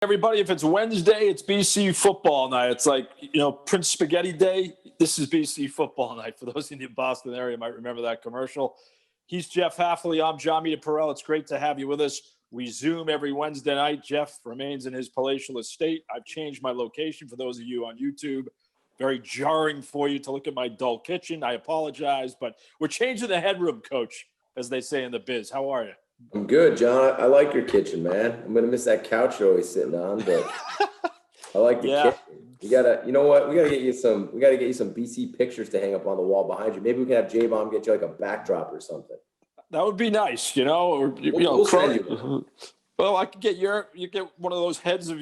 Everybody, if it's Wednesday, it's BC football night. It's like, Prince Spaghetti Day. This is BC football night. For those in the Boston area, might remember that commercial. He's Jeff Hafley. I'm Jon Meterparel. It's great to have you with us. We Zoom every Wednesday night. Jeff remains in his palatial estate. I've changed my location for those of you on YouTube. Very jarring for you to look at my dull kitchen. I apologize, but we're changing the headroom, Coach, as they say in the biz. How are you? I'm good, John. I like your kitchen, man. I'm gonna miss that couch you're always sitting on, but I like the kitchen. You know what? We gotta get you some BC pictures to hang up on the wall behind you. Maybe we can have J-Bomb get you like a backdrop or something. That would be nice, or We'll send you. Well, I could get you get one of those heads of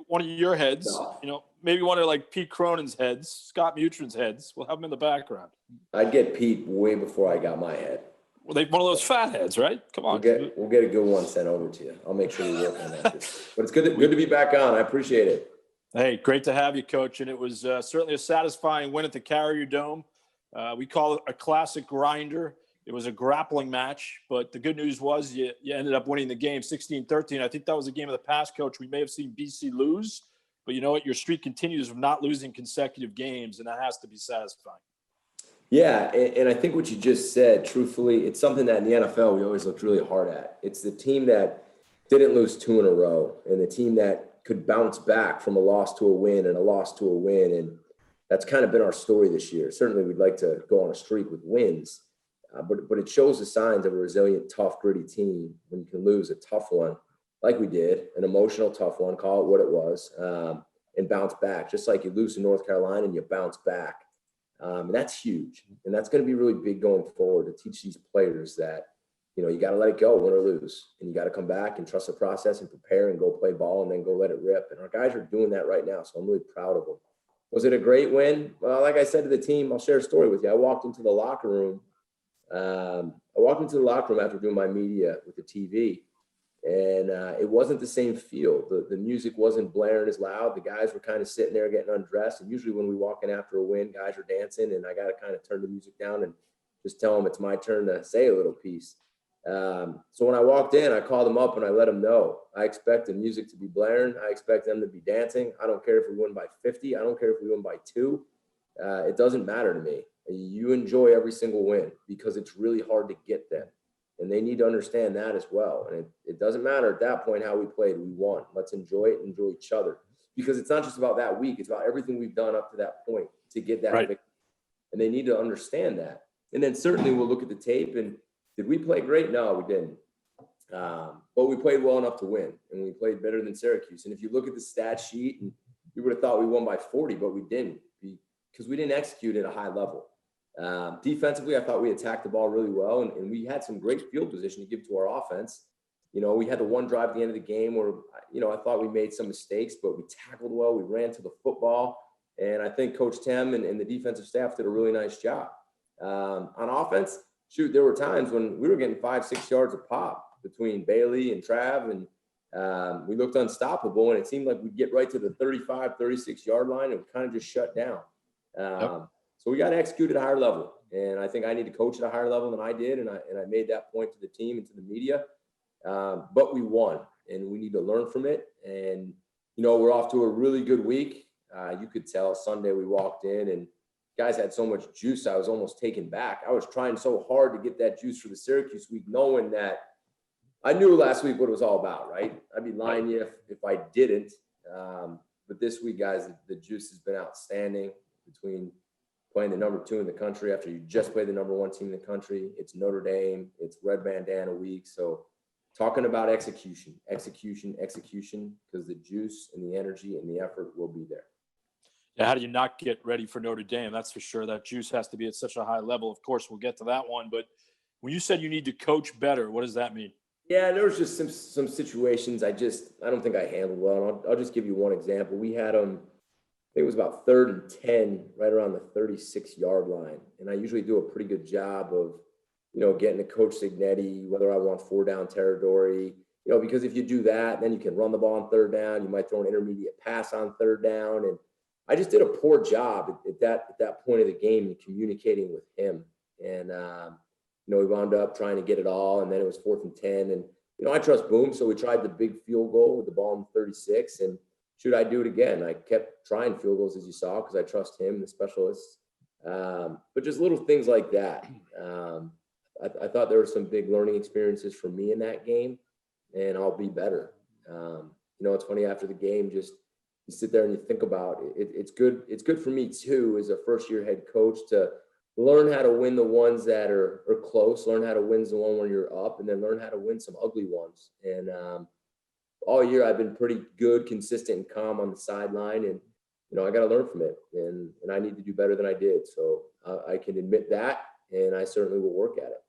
one of your heads. No. Maybe one of like Pete Cronin's heads, Scott Mutrin's heads. We'll have them in the background. I'd get Pete way before I got my head. Well, one of those fat heads, right? Come on. We'll get a good one sent over to you. I'll make sure we work on that. But it's good to be back on. I appreciate it. Hey, great to have you, Coach. And it was certainly a satisfying win at the Carrier Dome. We call it a classic grinder. It was a grappling match, but the good news was you ended up winning the game 16-13. I think that was a game of the past, Coach. We may have seen BC lose, but you know what? Your streak continues of not losing consecutive games, and that has to be satisfying. Yeah, and I think what you just said, truthfully, it's something that in the NFL we always looked really hard at. It's the team that didn't lose two in a row and the team that could bounce back from a loss to a win and a loss to a win, and that's kind of been our story this year. Certainly we'd like to go on a streak with wins, but it shows the signs of a resilient, tough, gritty team when you can lose a tough one like we did, an emotional tough one, call it what it was, and bounce back, just like you lose to North Carolina and you bounce back. And that's huge. And that's going to be really big going forward to teach these players that, you got to let it go, win or lose. And you got to come back and trust the process and prepare and go play ball and then go let it rip. And our guys are doing that right now. So I'm really proud of them. Was it a great win? Well, like I said to the team, I'll share a story with you. I walked into the locker room. After doing my media with the TV. And it wasn't the same feel. The music wasn't blaring as loud. The guys were kind of sitting there getting undressed. And usually when we walk in after a win, guys are dancing. And I got to kind of turn the music down and just tell them it's my turn to say a little piece. So when I walked in, I called them up and I let them know. I expect the music to be blaring. I expect them to be dancing. I don't care if we win by 50. I don't care if we win by 2. It doesn't matter to me. You enjoy every single win because it's really hard to get them. And they need to understand that as well. And it doesn't matter at that point how we played. We won. Let's enjoy it and enjoy each other. Because it's not just about that week. It's about everything we've done up to that point to get that victory. And they need to understand that. And then certainly we'll look at the tape. And did we play great? No, we didn't. But we played well enough to win. And we played better than Syracuse. And if you look at the stat sheet, and you would have thought we won by 40, but we didn't. Because we didn't execute at a high level. Defensively, I thought we attacked the ball really well, and we had some great field position to give to our offense. We had the one drive at the end of the game where, I thought we made some mistakes, but we tackled well. We ran to the football, and I think Coach Tem and the defensive staff did a really nice job. On offense, there were times when we were getting 5-6 yards a pop between Bailey and Trav, and we looked unstoppable, and it seemed like we'd get right to the 35, 36-yard line, and we kind of just shut down. So we got to execute at a higher level. And I think I need to coach at a higher level than I did. And I made that point to the team and to the media. But we won, and we need to learn from it. And, we're off to a really good week. You could tell Sunday we walked in and guys had so much juice. I was almost taken back. I was trying so hard to get that juice for the Syracuse week, knowing that I knew last week what it was all about, right? I'd be lying to you if I didn't. But this week, guys, the juice has been outstanding between playing the number 2 in the country after you just played the number 1 team in the country. It's Notre Dame. It's Red Bandana week. So talking about execution, because the juice and the energy and the effort will be there. Yeah, how do you not get ready for Notre Dame? That's for sure. That juice has to be at such a high level. Of course, we'll get to that one. But when you said you need to coach better, what does that mean? Yeah, there was just some situations I don't think I handled well. I'll just give you one example. We had them. It was about 3rd and 10, right around the 36-yard line. And I usually do a pretty good job of, getting to Coach Signetti, whether I want 4-down territory, because if you do that, then you can run the ball on 3rd down. You might throw an intermediate pass on 3rd down. And I just did a poor job at that point of the game in communicating with him. And, we wound up trying to get it all. And then it was 4th and 10. And I trust Boom. So we tried the big field goal with the ball in 36. And should I do it again? I kept trying field goals, as you saw, because I trust him, the specialists. But just little things like that. I thought there were some big learning experiences for me in that game, and I'll be better. It's funny, after the game, just you sit there and you think about it. It's good. It's good for me too, as a first-year head coach, to learn how to win the ones that are close, learn how to win the one when you're up, and then learn how to win some ugly ones. And all year I've been pretty good, consistent, and calm on the sideline, and I got to learn from it, and I need to do better than I did. So I can admit that, and I certainly will work at it.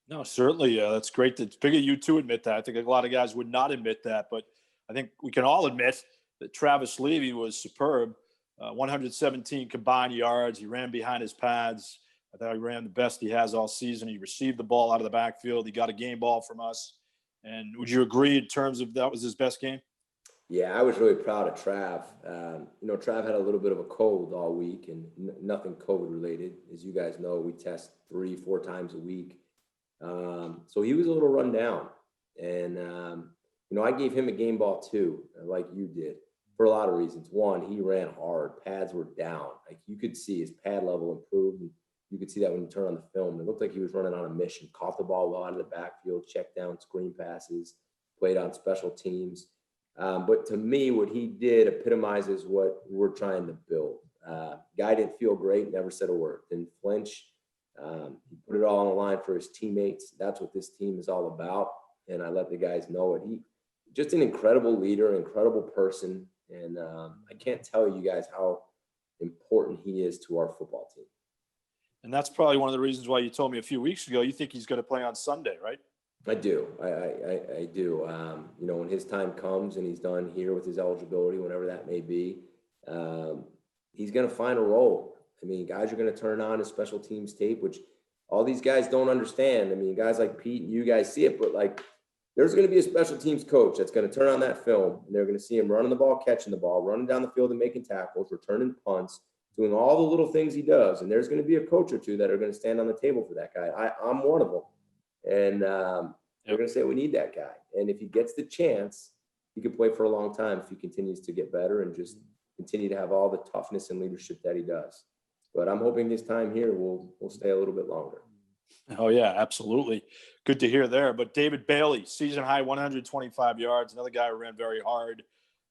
No, certainly. That's great. It's big of you to admit that. I think a lot of guys would not admit that, but I think we can all admit that Travis Levy was superb. 117 combined yards. He ran behind his pads. I thought he ran the best he has all season. He received the ball out of the backfield. He got a game ball from us. And would you agree in terms of that was his best game? Yeah, I was really proud of Trav. Trav had a little bit of a cold all week, and nothing COVID related. As you guys know, we test 3-4 times a week. So he was a little run down. And, I gave him a game ball too, like you did, for a lot of reasons. One, he ran hard. Pads were down. Like, you could see his pad level improved. And you could see that when you turn on the film. It looked like he was running on a mission, caught the ball well out of the backfield, checked down screen passes, played on special teams. But to me, what he did epitomizes what we're trying to build. Guy didn't feel great, never said a word, didn't flinch. He put it all on the line for his teammates. That's what this team is all about. And I let the guys know it. He just an incredible leader, incredible person. And I can't tell you guys how important he is to our football team. And that's probably one of the reasons why you told me a few weeks ago you think he's going to play on Sunday, right? I do. I do. When his time comes and he's done here with his eligibility, whenever that may be, he's going to find a role. I mean, guys are going to turn on his special teams tape, which all these guys don't understand. I mean, guys like Pete and you guys see it, but there's going to be a special teams coach that's going to turn on that film, and they're going to see him running the ball, catching the ball, running down the field and making tackles, returning punts, doing all the little things he does. And there's going to be a coach or two that are going to stand on the table for that guy. I'm one of them. And they're going to say, we need that guy. And if he gets the chance, he can play for a long time if he continues to get better and just continue to have all the toughness and leadership that he does. But I'm hoping this time here will stay a little bit longer. Oh, yeah, absolutely. Good to hear there. But David Bailey, season high 125 yards, another guy who ran very hard.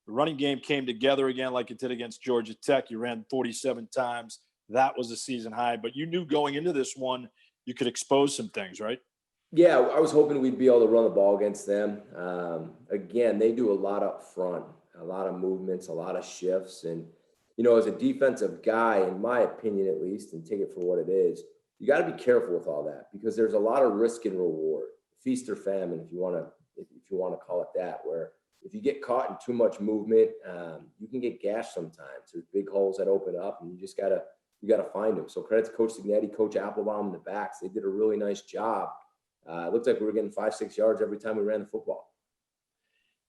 The running game came together again like it did against Georgia Tech. You ran 47 times. That was a season high. But you knew going into this one you could expose some things, right? Yeah, I was hoping we'd be able to run the ball against them. Again, they do a lot up front, a lot of movements, a lot of shifts. And, as a defensive guy, in my opinion at least, and take it for what it is, you got to be careful with all that, because there's a lot of risk and reward, feast or famine, if you want to call it that, where if you get caught in too much movement, you can get gashed sometimes. There's big holes that open up, and you got to find them. So credit to Coach Signetti, Coach Applebaum in the backs. They did a really nice job. It looked like we were getting 5-6 yards every time we ran the football.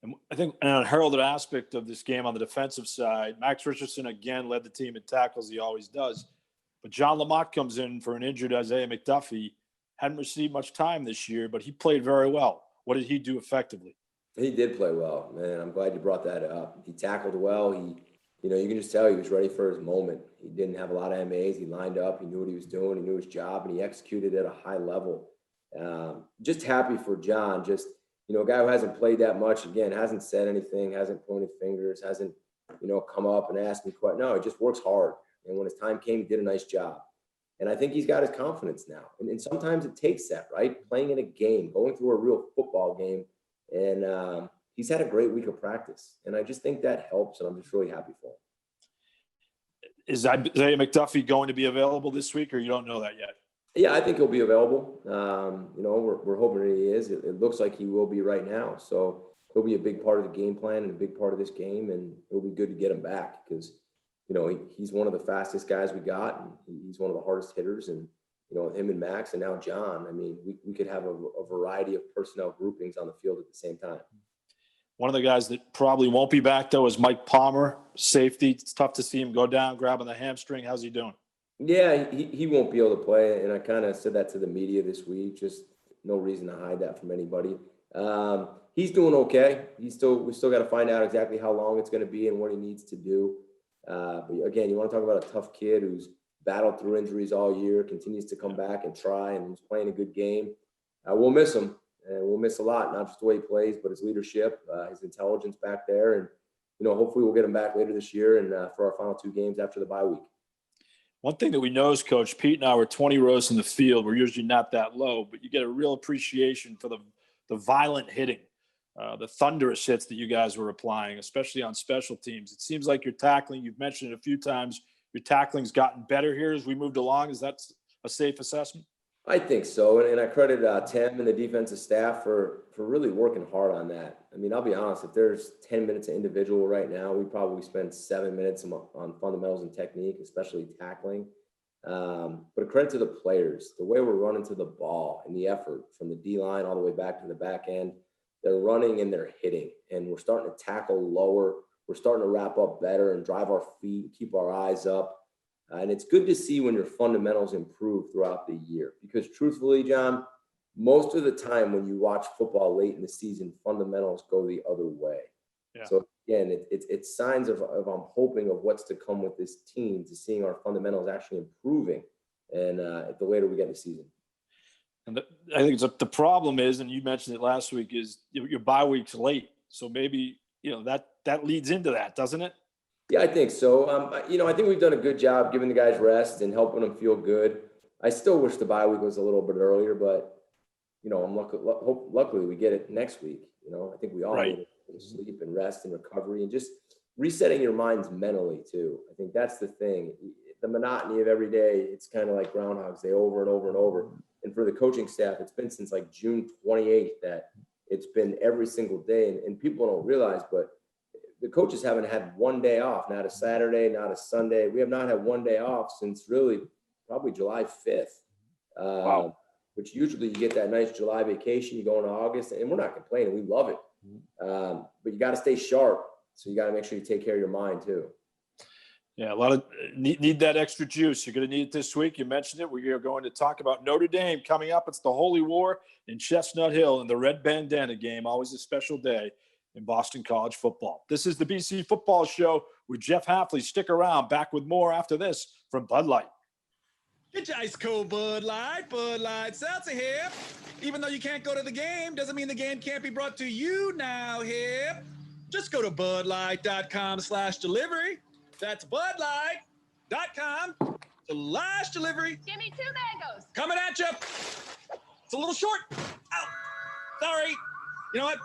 And I think an unheralded aspect of this game on the defensive side, Max Richardson again led the team in tackles. He always does. But John Lamont comes in for an injured Isaiah McDuffie. Hadn't received much time this year, but he played very well. What did he do effectively? He did play well, man. I'm glad you brought that up. He tackled well. You can just tell he was ready for his moment. He didn't have a lot of MAs. He lined up. He knew what he was doing. He knew his job, and he executed at a high level. Just happy for John. Just, a guy who hasn't played that much, again, hasn't said anything, hasn't pointed fingers, hasn't, come up and asked me quite. No, he just works hard. And when his time came, he did a nice job. And I think he's got his confidence now. And sometimes it takes that, right? Playing in a game, going through a real football game. And he's had a great week of practice. And I just think that helps. And I'm just really happy for him. Is Isaiah McDuffie going to be available this week, or you don't know that yet? Yeah, I think he'll be available. We're hoping that he is. It looks like he will be right now. So he'll be a big part of the game plan and a big part of this game. And it'll be good to get him back because, he's one of the fastest guys we got. And he's one of the hardest hitters. And, him and Max and now John, I mean, we could have a variety of personnel groupings on the field at the same time. One of the guys that probably won't be back, though, is Mike Palmer, safety. It's tough to see him go down, grabbing the hamstring. How's he doing? Yeah, he won't be able to play. And I kind of said that to the media this week. Just no reason to hide that from anybody. He's doing okay. We still got to find out exactly how long it's going to be and what he needs to do. But again, you want to talk about a tough kid who's battled through injuries all year, continues to come back and try, and who's playing a good game. We'll miss him, and we'll miss a lot, not just the way he plays, but his leadership, his intelligence back there. And, hopefully we'll get him back later this year and for our final 2 games after the bye week. One thing that we know is, Coach, Pete and I were 20 rows in the field. We're usually not that low, but you get a real appreciation for the violent hitting, the thunderous hits that you guys were applying, especially on special teams. It seems like your tackling, you've mentioned it a few times, your tackling's gotten better here as we moved along. Is that a safe assessment? I think so. And I credit Tim and the defensive staff for really working hard on that. I mean, I'll be honest, if there's 10 minutes of individual right now, we probably spend 7 minutes on fundamentals and technique, especially tackling. But a credit to the players, the way we're running to the ball and the effort from the D-line all the way back to the back end. They're running and they're hitting, and we're starting to tackle lower. We're starting to wrap up better and drive our feet, keep our eyes up. And it's good to see when your fundamentals improve throughout the year, because truthfully, John, most of the time when you watch football late in the season, fundamentals go the other way. Yeah. So again, it's signs of I'm hoping of what's to come with this team, to seeing our fundamentals actually improving, and the later we get in the season. And I think the problem is, and you mentioned it last week, is your bye week's late. So maybe, that leads into that, doesn't it? Yeah, I think so. I think we've done a good job giving the guys rest and helping them feel good. I still wish the bye week was a little bit earlier, but, I'm luckily we get it next week. I think we all need to sleep and rest and recovery and just resetting your minds mentally too. I think that's the thing. The monotony of every day, it's kind of like Groundhog's Day over and over and over. And for the coaching staff, it's been since like June 28th that it's been every single day. And people don't realize, but the coaches haven't had one day off, not a Saturday, not a Sunday. We have not had one day off since really probably July 5th, wow. Which usually you get that nice July vacation, you go into August, and we're not complaining. We love it. But you got to stay sharp. So you got to make sure you take care of your mind too. Yeah, a lot of need that extra juice. You're going to need it this week. You mentioned it. We are going to talk about Notre Dame coming up. It's the Holy War in Chestnut Hill and the Red Bandana game. Always a special day in Boston College football. This is the BC Football Show with Jeff Hafley. Stick around. Back with more after this from Bud Light. Get your ice cold Bud Light seltzer here. Even though you can't go to the game, doesn't mean the game can't be brought to you now here. Just go to budlight.com/delivery. That's budlight.com/delivery. Give me 2 mangoes. Coming at you. It's a little short. Ow. Sorry. You know what?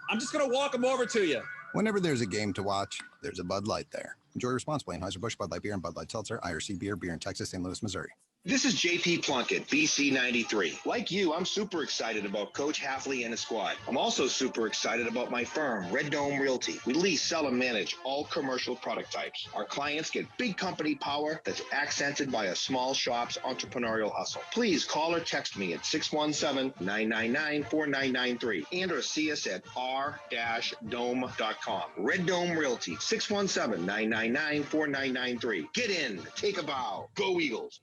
I'm just going to walk them over to you. Whenever there's a game to watch, there's a Bud Light there. Enjoy responsibly. Anheuser-Busch, Bud Light Beer, and Bud Light Seltzer, IRC Beer in Texas, St. Louis, Missouri. This is JP Plunkett, BC 93. Like you, I'm super excited about Coach Hafley and his squad. I'm also super excited about my firm, Red Dome Realty. We lease, sell, and manage all commercial product types. Our clients get big company power that's accented by a small shop's entrepreneurial hustle. Please call or text me at 617-999-4993 and or see us at r-dome.com. Red Dome Realty, 617-999-4993. Get in, take a bow, go Eagles.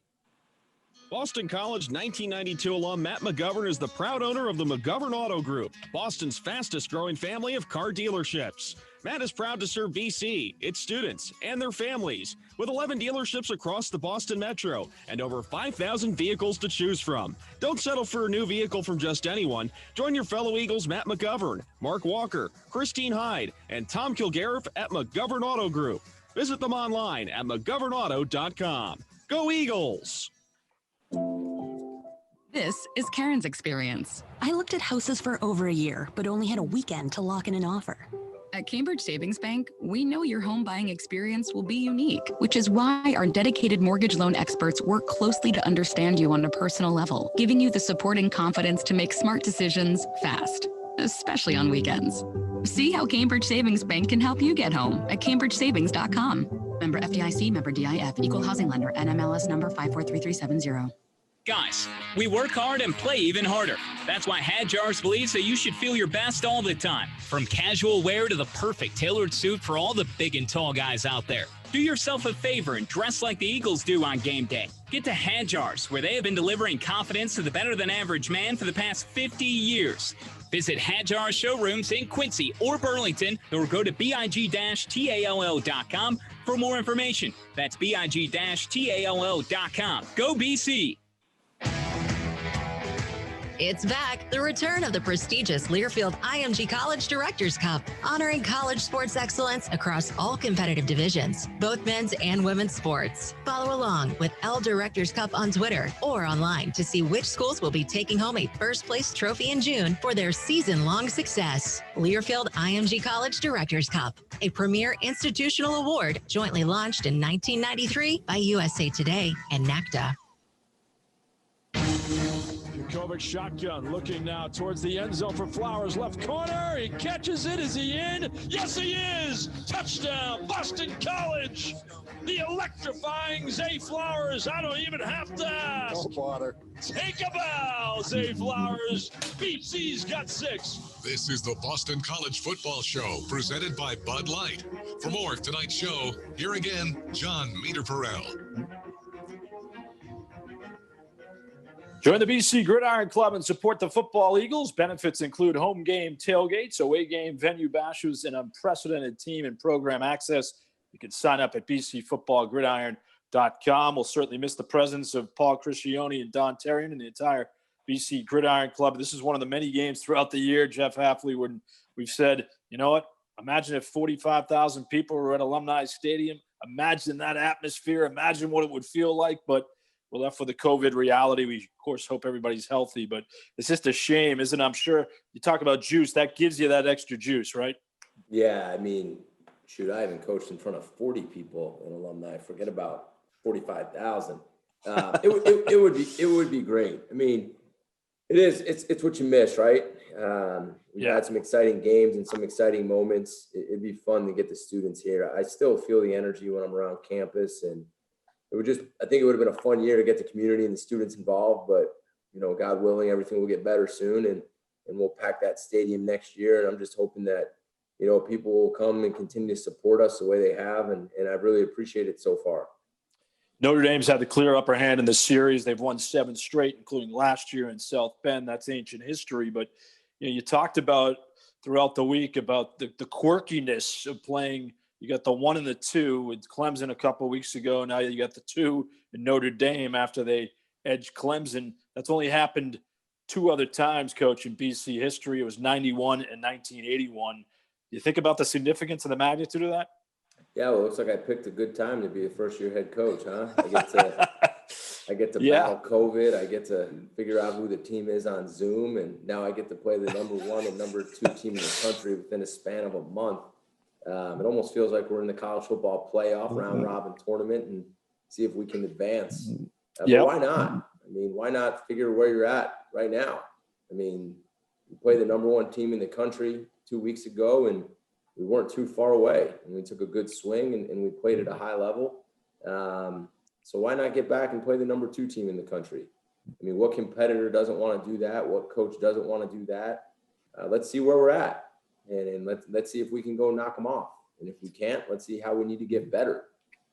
Boston College 1992 alum Matt McGovern is the proud owner of the McGovern Auto Group, Boston's fastest growing family of car dealerships. Matt is proud to serve BC, its students, and their families, with 11 dealerships across the Boston Metro and over 5,000 vehicles to choose from. Don't settle for a new vehicle from just anyone. Join your fellow Eagles Matt McGovern, Mark Walker, Christine Hyde, and Tom Kilgariff at McGovern Auto Group. Visit them online at McGovernAuto.com. Go Eagles! This is Karen's experience. I looked at houses for over a year, but only had a weekend to lock in an offer. At Cambridge Savings Bank, we know your home buying experience will be unique, which is why our dedicated mortgage loan experts work closely to understand you on a personal level, giving you the support and confidence to make smart decisions fast, especially on weekends. See how Cambridge Savings Bank can help you get home at cambridgesavings.com. Member FDIC, member DIF, equal housing lender, NMLS number 543370. Guys, we work hard and play even harder. That's why Hadjars believes that you should feel your best all the time. From casual wear to the perfect tailored suit for all the big and tall guys out there. Do yourself a favor and dress like the Eagles do on game day. Get to Hadjars, where they have been delivering confidence to the better-than-average man for the past 50 years. Visit Hadjar showrooms in Quincy or Burlington, or go to big-tall.com for more information. That's big-tall.com. Go BC! It's back, the return of the prestigious Learfield IMG College Directors Cup, honoring college sports excellence across all competitive divisions, both men's and women's sports. Follow along with L Directors Cup on Twitter or online to see which schools will be taking home a first place trophy in June for their season-long success. Learfield IMG College Directors Cup, a premier institutional award jointly launched in 1993 by USA Today and NACDA. Kovic shotgun, looking now towards the end zone for Flowers, left corner. He catches it. Is he in? Yes, he is. Touchdown, Boston College. The electrifying Zay Flowers. I don't even have to ask. Take a bow, Zay Flowers. BC's got 6. This is the Boston College Football Show, presented by Bud Light. For more of tonight's show, here again, Jon Meterparel. Join the BC Gridiron Club and support the Football Eagles. Benefits include home game tailgates, away game venue bashes, and unprecedented team and program access. You can sign up at bcfootballgridiron.com. We'll certainly miss the presence of Paul Criscione and Don Terrian and the entire BC Gridiron Club. This is one of the many games throughout the year, Jeff Hafley, when we've said, you know what, imagine if 45,000 people were at Alumni Stadium. Imagine that atmosphere. Imagine what it would feel like, but we're left with the COVID reality. We, of course, hope everybody's healthy, but it's just a shame, isn't it? I'm sure you talk about juice. That gives you that extra juice, right? Yeah, I mean, shoot, I haven't coached in front of 40 people in alumni. Forget about 45,000. It would be great. I mean, it's what you miss, right? We've had some exciting games and some exciting moments. It'd be fun to get the students here. I still feel the energy when I'm around campus, and I think it would have been a fun year to get the community and the students involved, but, you know, God willing, everything will get better soon, and we'll pack that stadium next year. And I'm just hoping that, you know, people will come and continue to support us the way they have, and I really appreciate it so far. Notre Dame's had the clear upper hand in the series. They've won 7 straight, including last year in South Bend. That's ancient history, but you know, you talked about throughout the week about the quirkiness of playing. You got the 1 and the 2 with Clemson a couple of weeks ago. Now you got the 2 in Notre Dame after they edged Clemson. That's only happened 2 other times, Coach, in BC history. It was 91 and 1981. Do you think about the significance and the magnitude of that? Yeah, well, it looks like I picked a good time to be a first-year head coach, huh? I get to battle COVID. I get to figure out who the team is on Zoom, and now I get to play the number 1 and number 2 team in the country within a span of a month. It almost feels like we're in the college football playoff round robin tournament and see if we can advance. But why not? I mean, why not figure where you're at right now? I mean, we played the number 1 team in the country 2 weeks ago, and we weren't too far away, and we took a good swing and we played at a high level. So why not get back and play the number 2 team in the country? I mean, what competitor doesn't want to do that? What coach doesn't want to do that? Let's see where we're at. And let's see if we can go knock them off. And if we can't, let's see how we need to get better.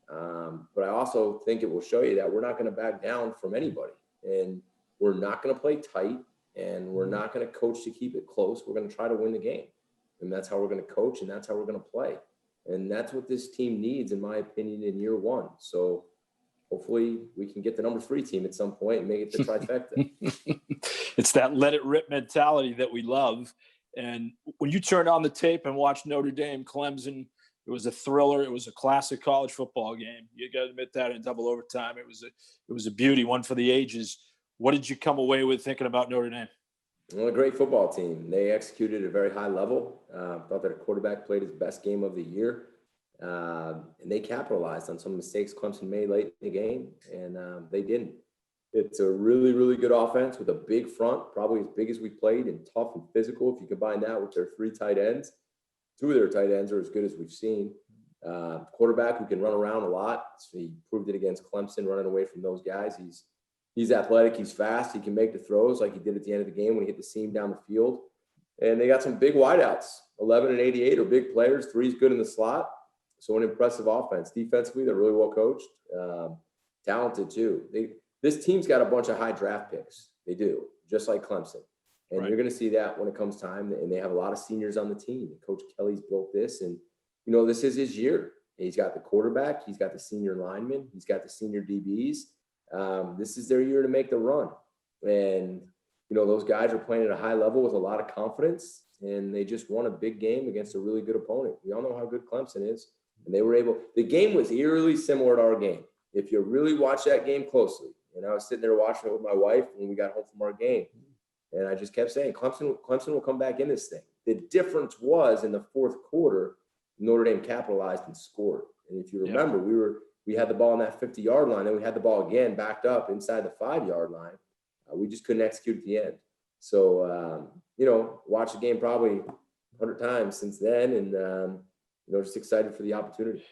But I also think it will show you that we're not going to back down from anybody. And we're not going to play tight, and we're not going to coach to keep it close. We're going to try to win the game. And that's how we're going to coach, and that's how we're going to play. And that's what this team needs, in my opinion, in year 1. So hopefully we can get the number 3 team at some point and make it the trifecta. It's that let it rip mentality that we love. And when you turn on the tape and watch Notre Dame, Clemson, it was a thriller. It was a classic college football game. You got to admit that in double overtime. It was a beauty, one for the ages. What did you come away with thinking about Notre Dame? Well, a great football team. They executed at a very high level. Thought that a quarterback played his best game of the year. And they capitalized on some mistakes Clemson made late in the game, and they didn't. It's a really, really good offense with a big front, probably as big as we played, and tough and physical. If you combine that with their 3 tight ends, 2 of their tight ends are as good as we've seen. Quarterback who can run around a lot. So he proved it against Clemson, running away from those guys. He's athletic. He's fast. He can make the throws like he did at the end of the game when he hit the seam down the field. And they got some big wideouts. 11 and 88 are big players. 3's good in the slot. So an impressive offense. Defensively, they're really well coached. Talented too. This team's got a bunch of high draft picks. They do, just like Clemson. And you're going to see that when it comes time. And they have a lot of seniors on the team. Coach Kelly's built this. And, this is his year. He's got the quarterback. He's got the senior linemen. He's got the senior DBs. This is their year to make the run. And, those guys are playing at a high level with a lot of confidence. And they just won a big game against a really good opponent. We all know how good Clemson is. And they were the game was eerily similar to our game. If you really watch that game closely, and I was sitting there watching it with my wife when we got home from our game, and I just kept saying, Clemson will come back in this thing. The difference was in the fourth quarter, Notre Dame capitalized and scored. And if you remember, we had the ball on that 50-yard line, and we had the ball again backed up inside the 5-yard line. We just couldn't execute at the end. So, watched the game probably 100 times since then, and just excited for the opportunity.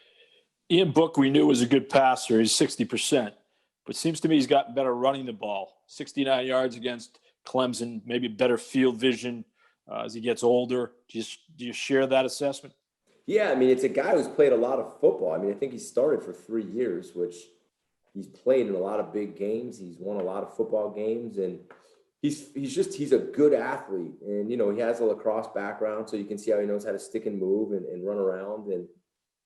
Ian Book, we knew was a good passer. He's 60%, but seems to me he's gotten better running the ball. 69 yards against Clemson, maybe better field vision as he gets older. Do you share that assessment? Yeah, it's a guy who's played a lot of football. I think he started for 3 years, which he's played in a lot of big games. He's won a lot of football games, and he's a good athlete. And, he has a lacrosse background, so you can see how he knows how to stick and move and run around. And,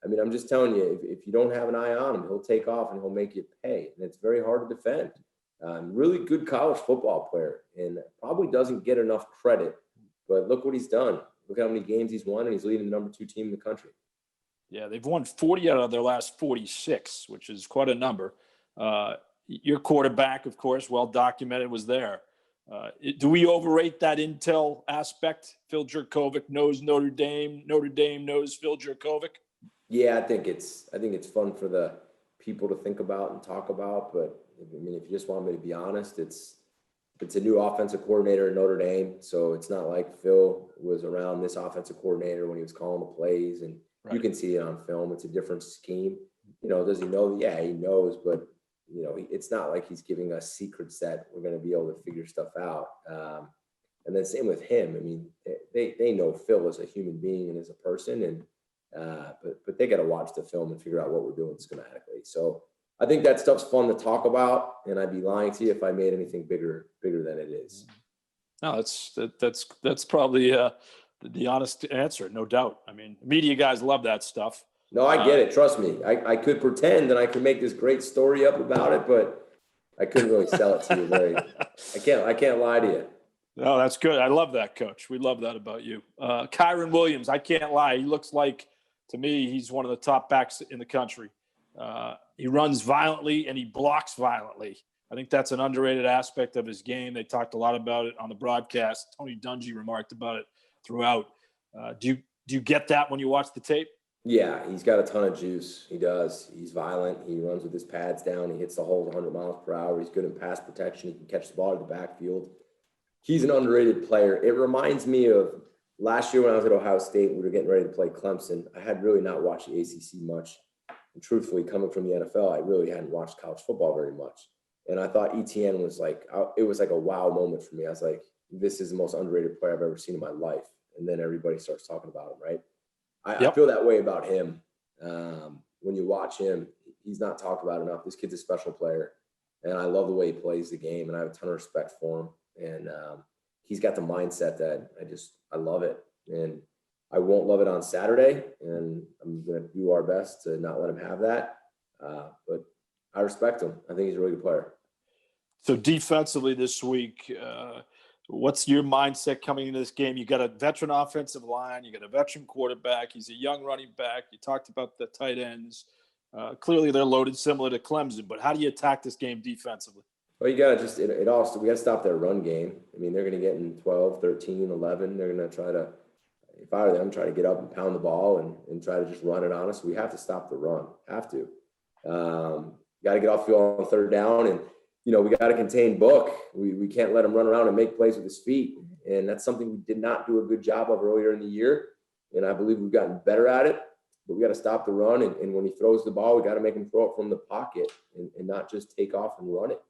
I'm just telling you, if you don't have an eye on him, he'll take off and he'll make you pay. And it's very hard to defend. Really good college football player, and probably doesn't get enough credit. But look what he's done. Look how many games he's won, and he's leading the number 2 team in the country. Yeah, they've won 40 out of their last 46, which is quite a number. Your quarterback, of course, well documented, was there. Do we overrate that intel aspect? Phil Jurkovec knows Notre Dame. Notre Dame knows Phil Jurkovec. Yeah, I think it's fun for the people to think about and talk about. But if you just want me to be honest, it's a new offensive coordinator in Notre Dame, so it's not like Phil was around this offensive coordinator when he was calling the plays, and you can see it on film. It's a different scheme. Does he know? Yeah, he knows, but it's not like he's giving us secrets that we're going to be able to figure stuff out. And then same with him. They know Phil as a human being and as a person, and but they got to watch the film and figure out what we're doing schematically. So I think that stuff's fun to talk about, and I'd be lying to you if I made anything bigger than it is. No, that's probably the honest answer, no doubt. Media guys love that stuff. No, I get it. Trust me. I could pretend and I could make this great story up about it, but I couldn't really sell it to you. I can't lie to you. No, that's good. I love that, Coach. We love that about you. Kyron Williams, I can't lie. He looks like, to me, he's one of the top backs in the country. He runs violently and he blocks violently. I think that's an underrated aspect of his game. They talked a lot about it on the broadcast. Tony Dungy remarked about it throughout. Do you get that when you watch the tape? Yeah, he's got a ton of juice. He does. He's violent. He runs with his pads down. He hits the holes 100 miles per hour. He's good in pass protection. He can catch the ball in the backfield. He's an underrated player. It reminds me of last year when I was at Ohio State and we were getting ready to play Clemson. I had really not watched the ACC much. And truthfully, coming from the NFL, I really hadn't watched college football very much. And I thought ETN was it was like a wow moment for me. I was like, this is the most underrated player I've ever seen in my life. And then everybody starts talking about him, right? I feel that way about him. When you watch him, he's not talked about enough. This kid's a special player, and I love the way he plays the game, and I have a ton of respect for him. And he's got the mindset that I love it. And I won't love it on Saturday, and I'm going to do our best to not let him have that. But I respect him. I think he's a really good player. So defensively this week, what's your mindset coming into this game? You got a veteran offensive line. You got a veteran quarterback. He's a young running back. You talked about the tight ends. Clearly they're loaded similar to Clemson, but how do you attack this game defensively? Well, you got to we got to stop their run game. They're going to get in 12, 13, 11. They're going to try to, if I were them, try to get up and pound the ball and try to just run it on us. We have to stop the run. Have to. Got to get off field on third down, and we got to contain Book. We can't let him run around and make plays with his feet. And that's something we did not do a good job of earlier in the year. And I believe we've gotten better at it, but we got to stop the run. And when he throws the ball, we got to make him throw it from the pocket and not just take off and run it.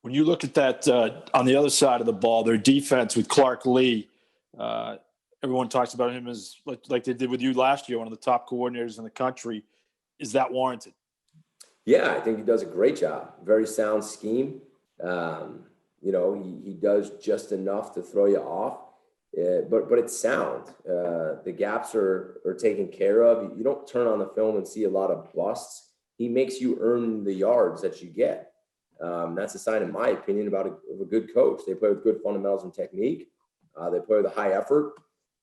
When you look at that on the other side of the ball, their defense with Clark Lee, everyone talks about him as like they did with you last year, one of the top coordinators in the country. Is that warranted? Yeah, I think he does a great job. Very sound scheme. he does just enough to throw you off. But it's sound. The gaps are taken care of. You don't turn on the film and see a lot of busts. He makes you earn the yards that you get. That's a sign, in my opinion, of a good coach. They play with good fundamentals and technique. They play with a high effort,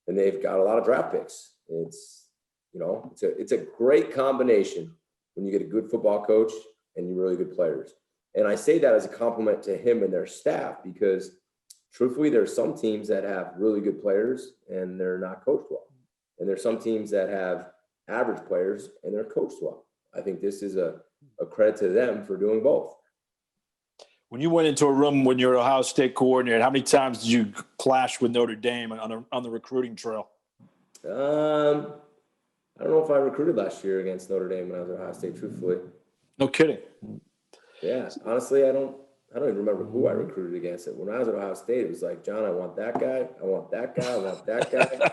and they've got a lot of draft picks. It's a great combination when you get a good football coach and you really good players. And I say that as a compliment to him and their staff, because truthfully, there's some teams that have really good players and they're not coached well. And there's some teams that have average players and they're coached well. I think this is a credit to them for doing both. When you went into a room when you're an Ohio State coordinator, how many times did you clash with Notre Dame on the recruiting trail? I don't know if I recruited last year against Notre Dame when I was at Ohio State, truthfully. No kidding. Yeah, honestly, I don't even remember who I recruited against it. When I was at Ohio State, it was like, John, I want that guy, I want that guy, I want that guy.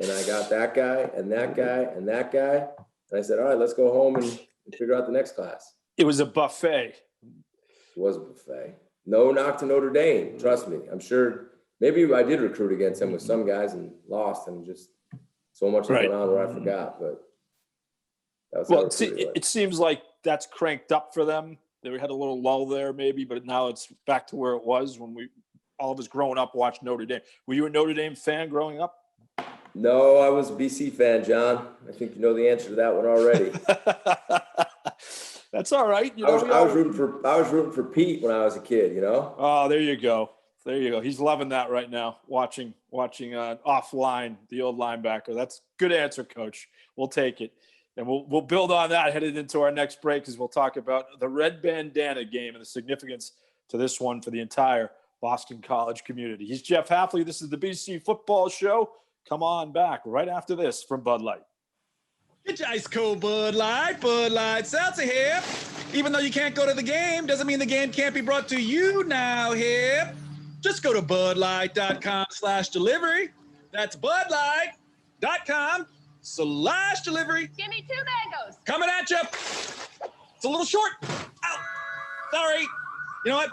And I got that guy and that guy and that guy. And I said, all right, let's go home and figure out the next class. It was a buffet. It was a buffet. No knock to Notre Dame. Trust me. I'm sure maybe I did recruit against them with some guys and lost, and just so much going on where I forgot. But that was it seems like that's cranked up for them. They had a little lull there maybe, but now it's back to where it was when all of us growing up watched Notre Dame. Were you a Notre Dame fan growing up? No, I was a BC fan, John. I think you know the answer to that one already. That's all right. I was rooting for Pete when I was a kid, Oh, there you go. There you go. He's loving that right now, watching offline, the old linebacker. That's good answer, Coach. We'll take it. And we'll build on that headed into our next break, as we'll talk about the red bandana game and the significance to this one for the entire Boston College community. He's Jeff Hafley. This is the BC Football Show. Come on back right after this from Bud Light. Get your ice cold Bud Light Seltzer here. Even though you can't go to the game, doesn't mean the game can't be brought to you now here. Just go to budlight.com/delivery. That's budlight.com/delivery. Give me 2 mangoes. Coming at you. It's a little short. Ow. Sorry. You know what?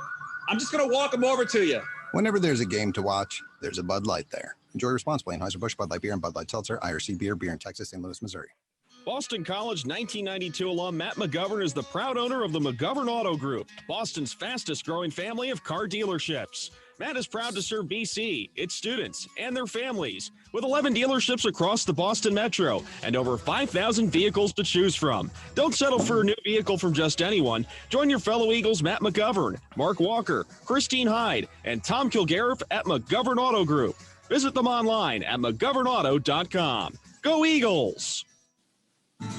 I'm just going to walk them over to you. Whenever there's a game to watch, there's a Bud Light there. Enjoy responsibly. Anheuser-Busch, Bud Light Beer, and Bud Light Seltzer, IRC Beer in Texas, St. Louis, Missouri. Boston College 1992 alum Matt McGovern is the proud owner of the McGovern Auto Group, Boston's fastest growing family of car dealerships. Matt is proud to serve BC, its students, and their families, with 11 dealerships across the Boston Metro and over 5,000 vehicles to choose from. Don't settle for a new vehicle from just anyone. Join your fellow Eagles Matt McGovern, Mark Walker, Christine Hyde, and Tom Kilgariff at McGovern Auto Group. Visit them online at McGovernAuto.com. Go Eagles!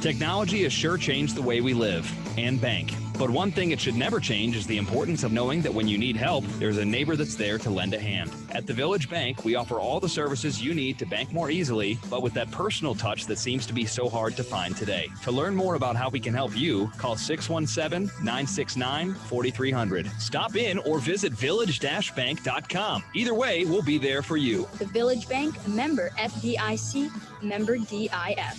Technology has sure changed the way we live and bank. But one thing it should never change is the importance of knowing that when you need help, there's a neighbor that's there to lend a hand. At the Village Bank, we offer all the services you need to bank more easily, but with that personal touch that seems to be so hard to find today. To learn more about how we can help you, call 617-969-4300. Stop in or visit village-bank.com. Either way, we'll be there for you. The Village Bank, member FDIC, member DIF.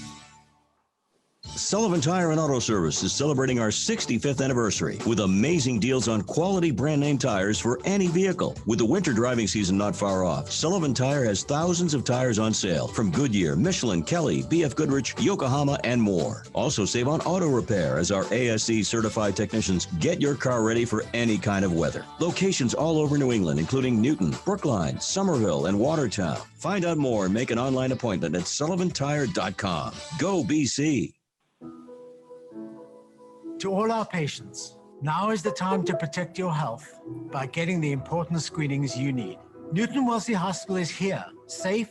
Sullivan Tire and Auto Service is celebrating our 65th anniversary with amazing deals on quality brand name tires for any vehicle. With the winter driving season not far off, Sullivan Tire has thousands of tires on sale from Goodyear, Michelin, Kelly, BF Goodrich, Yokohama, and more. Also save on auto repair as our ASE certified technicians get your car ready for any kind of weather. Locations all over New England, including Newton, Brookline, Somerville, and Watertown. Find out more and make an online appointment at sullivantire.com. Go BC! To all our patients, now is the time to protect your health by getting the important screenings you need. Newton Wellesley Hospital is here, safe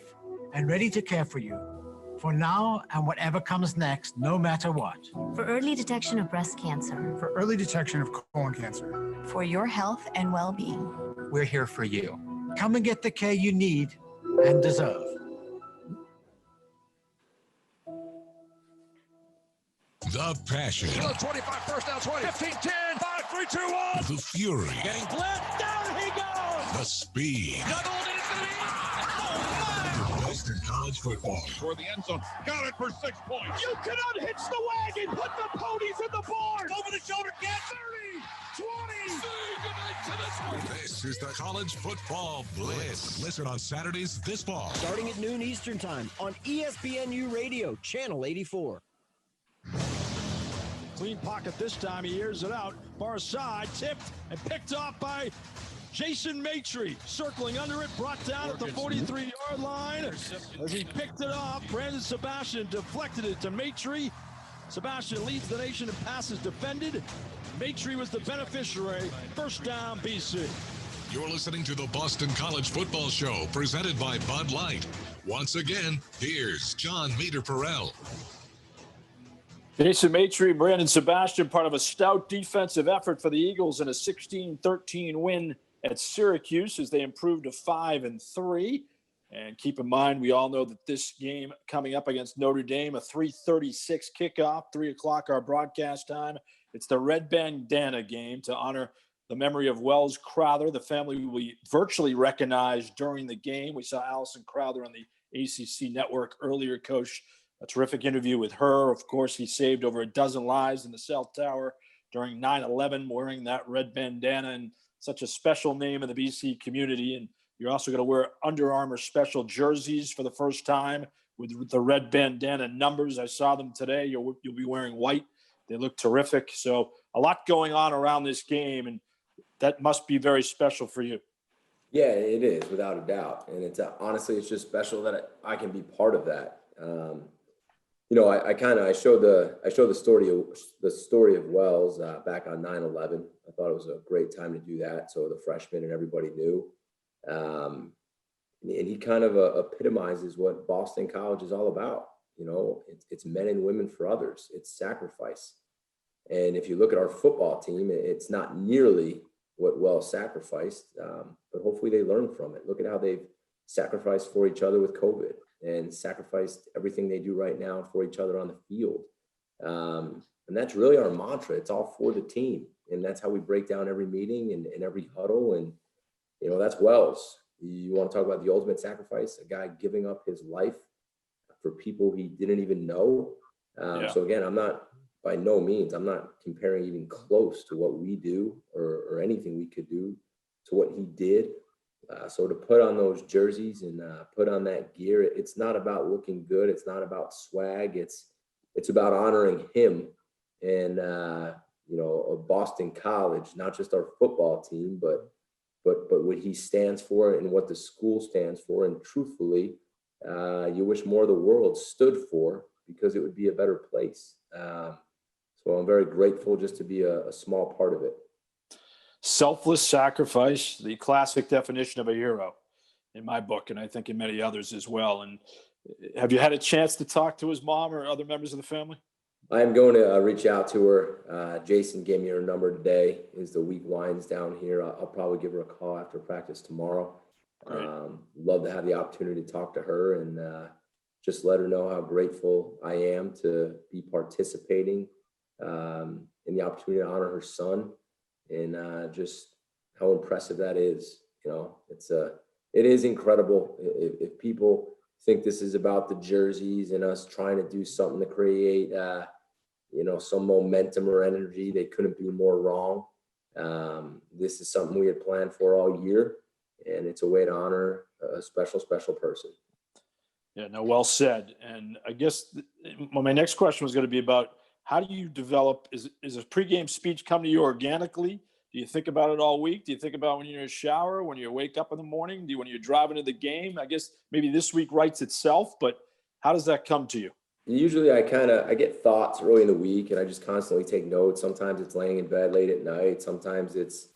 and ready to care for you. For now and whatever comes next, no matter what. For early detection of breast cancer. For early detection of colon cancer. For your health and well-being. We're here for you. Come and get the care you need and deserve. The passion. 25, first down, 20, 15, 10, 5, 3, 2, 1. The fury. Getting blitzed. Down he goes. The speed. Doubled. It's going to be. The Boston College college football. For the end zone. Got it for 6 points. You can unhitch the wagon. Put the ponies in the barn. Over the shoulder. Get 30, 20. Say goodnight to this one. This is the College Football Blitz. Listen on Saturdays this fall. Starting at noon Eastern Time on ESPNU Radio, Channel 84. Clean pocket this time. He airs it out. Far side, tipped and picked off by Jason Maitre. Circling under it, brought down at the 43-yard line. As he picked it off, Brandon Sebastian deflected it to Maitre. Sebastian leads the nation in passes defended. Maitre was the beneficiary. First down, BC. You're listening to the Boston College Football Show, presented by Bud Light. Once again, here's Jon Meterparel. Jason Maitre, Brandon Sebastian, part of a stout defensive effort for the Eagles in a 16-13 win at Syracuse as they improved to 5-3. And keep in mind, we all know that this game coming up against Notre Dame, a 3:36 kickoff, 3 o'clock our broadcast time. It's the Red Bandana game to honor the memory of Wells Crowther, the family we virtually recognized during the game. We saw Allison Crowther on the ACC network earlier, Coach. A terrific interview with her. Of course, he saved over a dozen lives in the cell tower during 9/11 wearing that red bandana, and such a special name in the BC community. And you're also going to wear Under Armour special jerseys for the first time with the red bandana numbers. I saw them today. You'll be wearing white. They look terrific. So a lot going on around this game, and that must be very special for you. Yeah, it is, without a doubt. And it's honestly, it's just special that I can be part of that. I showed the story of Wells back on 9/11. I thought it was a great time to do that, so the freshmen and everybody knew. And he kind of epitomizes what Boston College is all about. You know, it's men and women for others. It's sacrifice. And if you look at our football team, it's not nearly what Wells sacrificed, but hopefully they learn from it. Look at how they've sacrificed for each other with COVID and sacrificed everything they do right now for each other on the field. And that's really our mantra. It's all for the team. And that's how we break down every meeting and every huddle. And, you know, that's Wells. You want to talk about the ultimate sacrifice, a guy giving up his life for people he didn't even know. So again, I'm not comparing even close to what we do or anything we could do to what he did. So to put on those jerseys and put on that gear, it's not about looking good. It's not about swag. It's about honoring him and, Boston College, not just our football team, but what he stands for and what the school stands for. And truthfully, you wish more of the world stood for, because it would be a better place. So I'm very grateful just to be a small part of it. Selfless sacrifice, the classic definition of a hero in my book, and I think in many others as well. And have you had a chance to talk to his mom or other members of the family? I'm going to reach out to her. Jason gave me her number today as the week winds down here. I'll probably give her a call after practice tomorrow. Love to have the opportunity to talk to her and just let her know how grateful I am to be participating in the opportunity to honor her son. And just how impressive that is. You know, it is incredible. If people think this is about the jerseys and us trying to do something to create, some momentum or energy, they couldn't be more wrong. This is something we had planned for all year, and it's a way to honor a special, special person. Yeah, no, well said. And I guess my next question was going to be about, how do you develop, is a pregame speech come to you organically? Do you think about it all week? Do you think about when you're in a shower, when you wake up in the morning? When you're driving to the game? I guess maybe this week writes itself, but how does that come to you? Usually I get thoughts early in the week and I just constantly take notes. Sometimes it's laying in bed late at night. Sometimes it's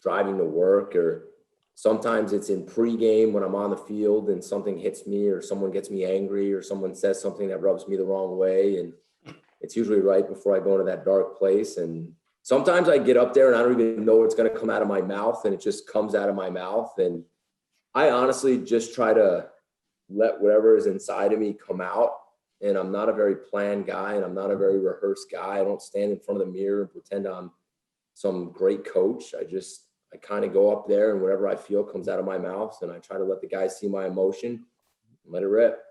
driving to work, or sometimes it's in pregame when I'm on the field and something hits me or someone gets me angry or someone says something that rubs me the wrong way. And it's usually right before I go into that dark place. And sometimes I get up there and I don't even know what's going to come out of my mouth, and it just comes out of my mouth. And I honestly just try to let whatever is inside of me come out. And I'm not a very planned guy, and I'm not a very rehearsed guy. I don't stand in front of the mirror and pretend I'm some great coach. I kind of go up there, and whatever I feel comes out of my mouth, and I try to let the guys see my emotion and let it rip.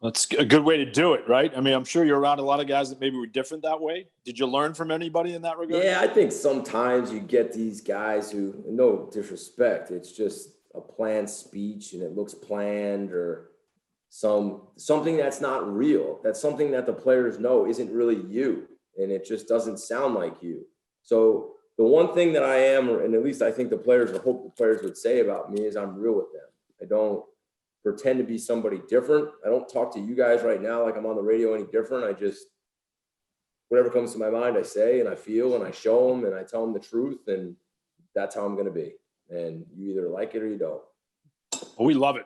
That's a good way to do it, right? I mean, I'm sure you're around a lot of guys that maybe were different that way. Did you learn from anybody in that regard? Yeah, I think sometimes you get these guys who, no disrespect, it's just a planned speech and it looks planned, or something that's not real. That's something that the players know isn't really you, and it just doesn't sound like you. So the one thing that I am, and at least I think the players, or hope the players would say about me, is I'm real with them. I don't pretend to be somebody different. I don't talk to you guys right now like I'm on the radio any different. I just, whatever comes to my mind, I say and I feel, and I show them, and I tell them the truth, and that's how I'm going to be. And you either like it or you don't. Well, we love it.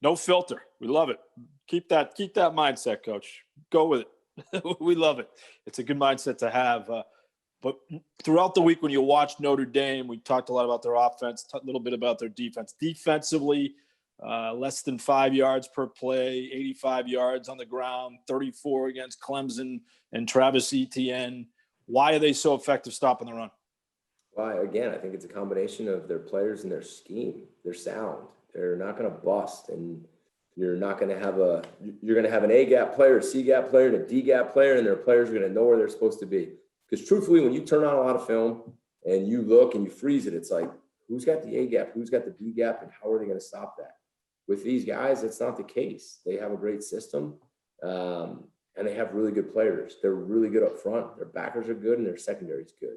No filter. We love it. Keep that mindset, Coach. Go with it. We love it. It's a good mindset to have. But throughout the week, when you watch Notre Dame, we talked a lot about their offense, a little bit about their defense. Defensively, less than 5 yards per play, 85 yards on the ground, 34 against Clemson and Travis Etienne. Why are they so effective stopping the run? Why? Again, I think it's a combination of their players and their scheme. They're sound. They're not going to bust, and you're going to have an A gap player, a C gap player, and a D gap player, and their players are going to know where they're supposed to be. Because truthfully, when you turn on a lot of film and you look and you freeze it, it's like, who's got the A gap, who's got the B gap, and how are they going to stop that? With these guys, it's not the case. They have a great system, and they have really good players. They're really good up front. Their backers are good, and their secondary is good.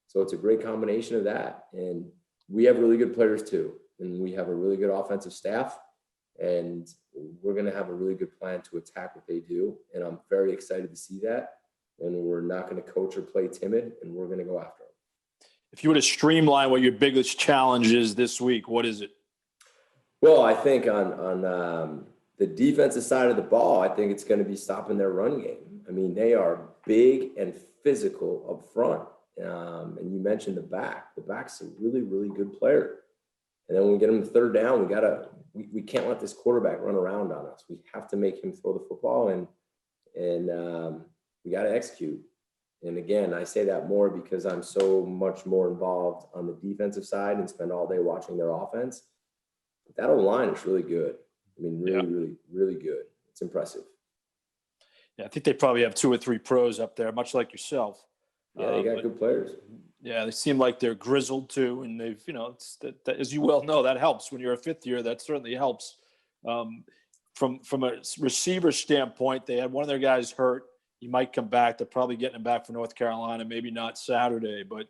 So it's a great combination of that. And we have really good players too. And we have a really good offensive staff. And we're going to have a really good plan to attack what they do. And I'm very excited to see that. And we're not going to coach or play timid, and we're going to go after them. If you were to streamline what your biggest challenge is this week, what is it? Well, I think on the defensive side of the ball, I think it's going to be stopping their run game. I mean, they are big and physical up front. And you mentioned the back. The back's a really, really good player. And then when we get him to third down, we can't let this quarterback run around on us. We have to make him throw the football, and we got to execute. And again, I say that more because I'm so much more involved on the defensive side and spend all day watching their offense. But that O-line is really good. I mean, really, really good. It's impressive. Yeah, I think they probably have 2 or 3 pros up there, much like yourself. Yeah, they got good players. Yeah, they seem like they're grizzled too, and they've, that, as you well know, that helps when you're a fifth year. That certainly helps. From a receiver standpoint, they had one of their guys hurt. He might come back. They're probably getting him back for North Carolina, maybe not Saturday. But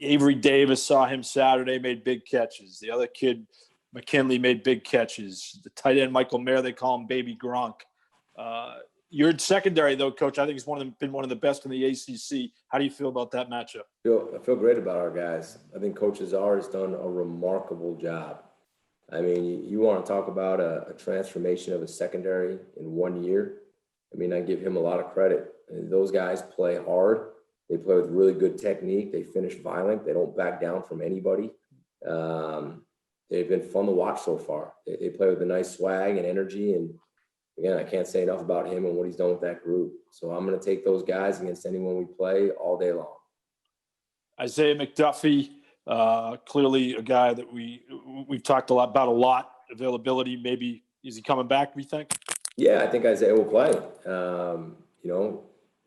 Avery Davis, saw him Saturday, made big catches. The other kid, McKinley, made big catches. The tight end, Michael Mayer, they call him Baby Gronk. Your secondary, though, Coach, I think it's been one of the best in the ACC. How do you feel about that matchup? I feel great about our guys. I think Coach Azar has done a remarkable job. I mean, you want to talk about a transformation of a secondary in 1 year. I mean, I give him a lot of credit. And those guys play hard. They play with really good technique. They finish violent. They don't back down from anybody. They've been fun to watch so far. They play with a nice swag and energy. And again, I can't say enough about him and what he's done with that group. So I'm going to take those guys against anyone we play all day long. Isaiah McDuffie, clearly a guy that we've talked about a lot. Availability, maybe, is he coming back, we think? Yeah, I think Isaiah will play.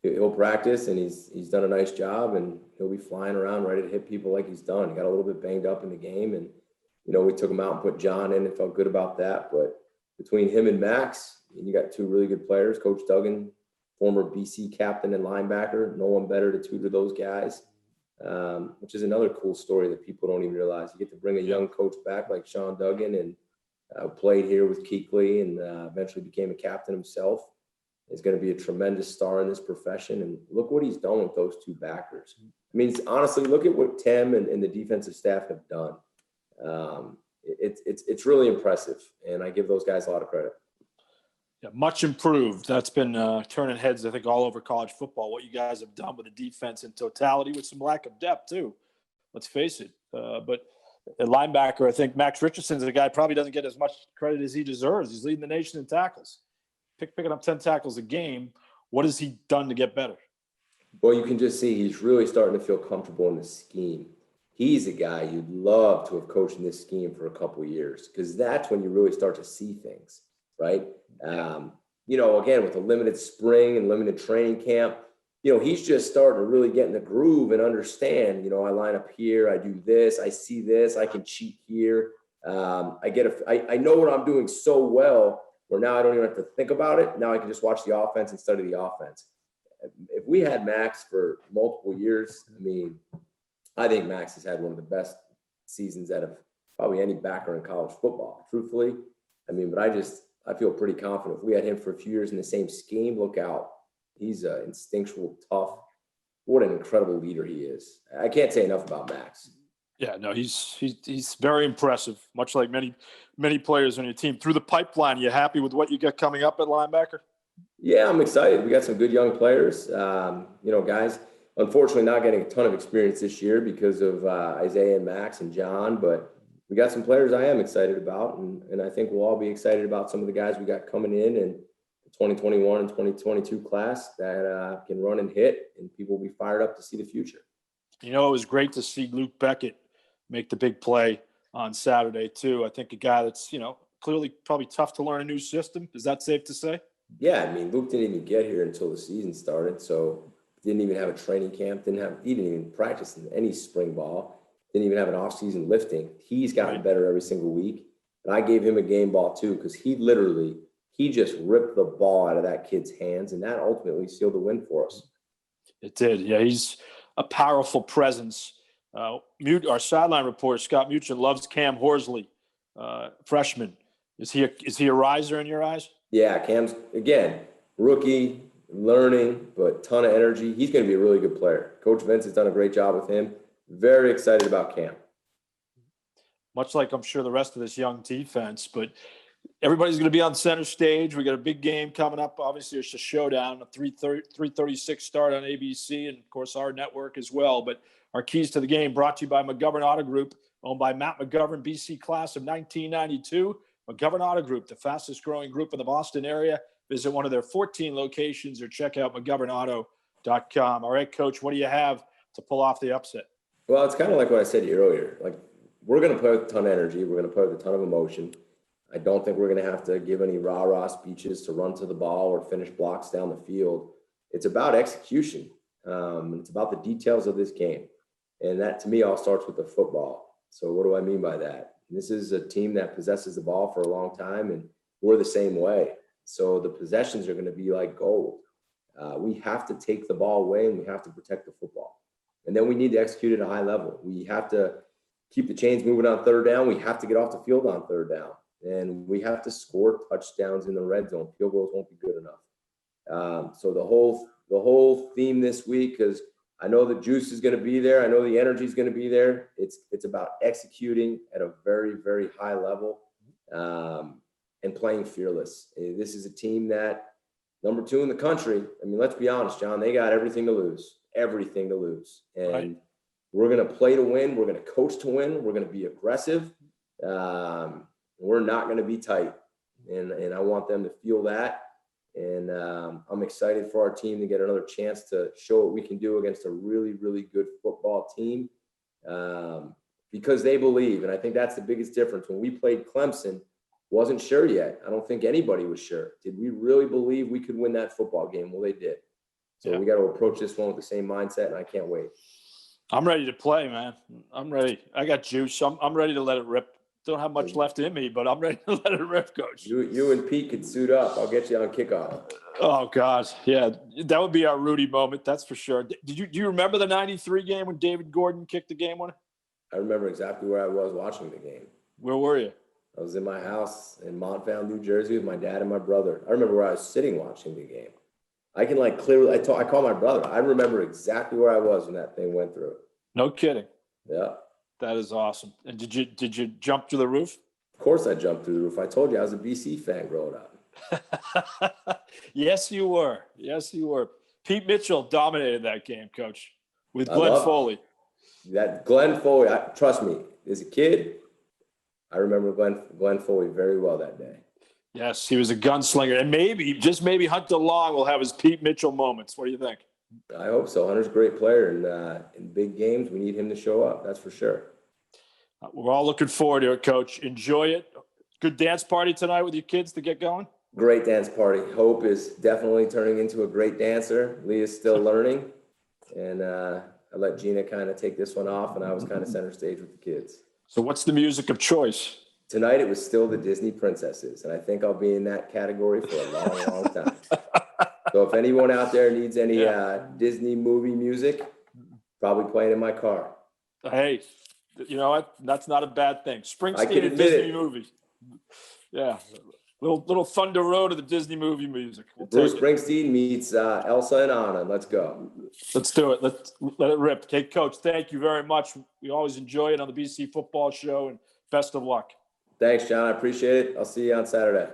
He'll practice, and he's done a nice job, and he'll be flying around ready to hit people like he's done. He got a little bit banged up in the game, and we took him out and put John in and felt good about that. But between him and Max, and you got 2 really good players. Coach Duggan, former BC captain and linebacker, no one better to tutor those guys, which is another cool story that people don't even realize. You get to bring a young coach back like Sean Duggan, and played here with Kuechly and eventually became a captain himself. He's going to be a tremendous star in this profession. And look what he's done with those 2 backers. I mean, honestly, look at what Tim and the defensive staff have done. It's really impressive, and I give those guys a lot of credit. Yeah, much improved. That's been turning heads, I think, all over college football, what you guys have done with the defense in totality with some lack of depth, too. Let's face it. But at linebacker, I think Max Richardson's a guy probably doesn't get as much credit as he deserves. He's leading the nation in tackles. Picking up 10 tackles a game. What has he done to get better? Well, you can just see he's really starting to feel comfortable in the scheme. He's a guy you'd love to have coached in this scheme for a couple of years, because that's when you really start to see things, right? again, with a limited spring and limited training camp, he's just starting to really get in the groove and understand, I line up here, I do this, I see this, I can cheat here. I know what I'm doing so well where now I don't even have to think about it. Now I can just watch the offense and study the offense. If we had Max for multiple years, I think Max has had one of the best seasons out of probably any backer in college football, truthfully. But I feel pretty confident. If we had him for a few years in the same scheme, look out. He's instinctual, tough. What an incredible leader he is. I can't say enough about Max. Yeah, no, he's very impressive, much like many players on your team. Through the pipeline, you happy with what you got coming up at linebacker? Yeah, I'm excited. We got some good young players. Guys, unfortunately not getting a ton of experience this year because of Isaiah and Max and John, but we got some players I am excited about, and I think we'll all be excited about some of the guys we got coming in and the 2021 and 2022 class that can run and hit, and people will be fired up to see the future. It was great to see Luke Beckett make the big play on Saturday too. I think a guy that's, clearly probably tough to learn a new system. Is that safe to say? Yeah, Luke didn't even get here until the season started, so didn't even have a training camp, he didn't even practice in any spring ball, didn't even have an off-season lifting. He's gotten better every single week, and I gave him a game ball too because he just ripped the ball out of that kid's hands, and that ultimately sealed the win for us. It did. Yeah, he's a powerful presence. Our sideline reporter, Scott Muchin, loves Cam Horsley, freshman. Is he a riser in your eyes? Yeah, Cam's, again, rookie, learning, but ton of energy. He's going to be a really good player. Coach Vince has done a great job with him. Very excited about Cam. Much like I'm sure the rest of this young defense, but everybody's going to be on center stage. We got a big game coming up. Obviously, it's a showdown, a 3:36 start on ABC, and of course our network as well. But our keys to the game brought to you by McGovern Auto Group, owned by Matt McGovern, BC class of 1992. McGovern Auto Group, the fastest growing group in the Boston area. Visit one of their 14 locations or check out McGovernAuto.com. All right, Coach, what do you have to pull off the upset? Well, it's kind of like what I said to you earlier. We're going to play with a ton of energy. We're going to play with a ton of emotion. I don't think we're going to have to give any rah-rah speeches to run to the ball or finish blocks down the field. It's about execution. It's about the details of this game. And that, to me, all starts with the football. So what do I mean by that? This is a team that possesses the ball for a long time, and we're the same way. So the possessions are going to be like gold. We have to take the ball away, and we have to protect the football. And then we need to execute at a high level. We have to keep the chains moving on third down. We have to get off the field on third down. And we have to score touchdowns in the red zone. Field goals won't be good enough. So the whole theme this week, because I know the juice is going to be there. I know the energy is going to be there. It's about executing at a very, very high level and playing fearless. This is a team that number 2 in the country. Let's be honest, John, they got everything to lose. And we're going to play to win. We're going to coach to win. We're going to be aggressive. We're not going to be tight. And I want them to feel that. And I'm excited for our team to get another chance to show what we can do against a really, really good football team because they believe. And I think that's the biggest difference. When we played Clemson, wasn't sure yet. I don't think anybody was sure. Did we really believe we could win that football game? Well, they did. So we got to approach this one with the same mindset, and I can't wait. I'm ready to play, man. I'm ready. I got juice. I'm ready to let it rip. Don't have much left in me, but I'm ready to let it rip, Coach. You and Pete could suit up. I'll get you on kickoff. Oh, God. Yeah, that would be our Rudy moment. That's for sure. Do you remember the 93 game when David Gordon kicked the game winner? I remember exactly where I was watching the game. Where were you? I was in my house in Montvale, New Jersey with my dad and my brother. I remember where I was sitting watching the game. I can clearly, I call my brother. I remember exactly where I was when that thing went through. No kidding. Yeah. That is awesome. And did you jump through the roof? Of course I jumped through the roof. I told you I was a BC fan growing up. Yes, you were. Yes, you were. Pete Mitchell dominated that game, Coach, with Glenn Foley. That Glenn Foley, trust me, as a kid, I remember Glenn Foley very well that day. Yes, he was a gunslinger. And maybe Hunter Long will have his Pete Mitchell moments. What do you think? I hope so. Hunter's a great player, and in big games, we need him to show up. That's for sure. We're all looking forward to it, Coach. Enjoy it. Good dance party tonight with your kids to get going? Great dance party. Hope is definitely turning into a great dancer. Leah's still learning. And I let Gina kind of take this one off, and I was kind of center stage with the kids. So what's the music of choice? Tonight, it was still the Disney princesses, and I think I'll be in that category for a long, long time. So if anyone out there needs any Disney movie music, probably playing in my car. Hey, you know what? That's not a bad thing. I can Springsteen and admit Disney it. movie. Yeah. Little Thunder Road of the Disney movie music. Bruce Springsteen meets Elsa and Anna. Let's go. Let's do it. Let it rip. Okay, Coach, thank you very much. We always enjoy it on the BC Football Show, and best of luck. Thanks, John. I appreciate it. I'll see you on Saturday.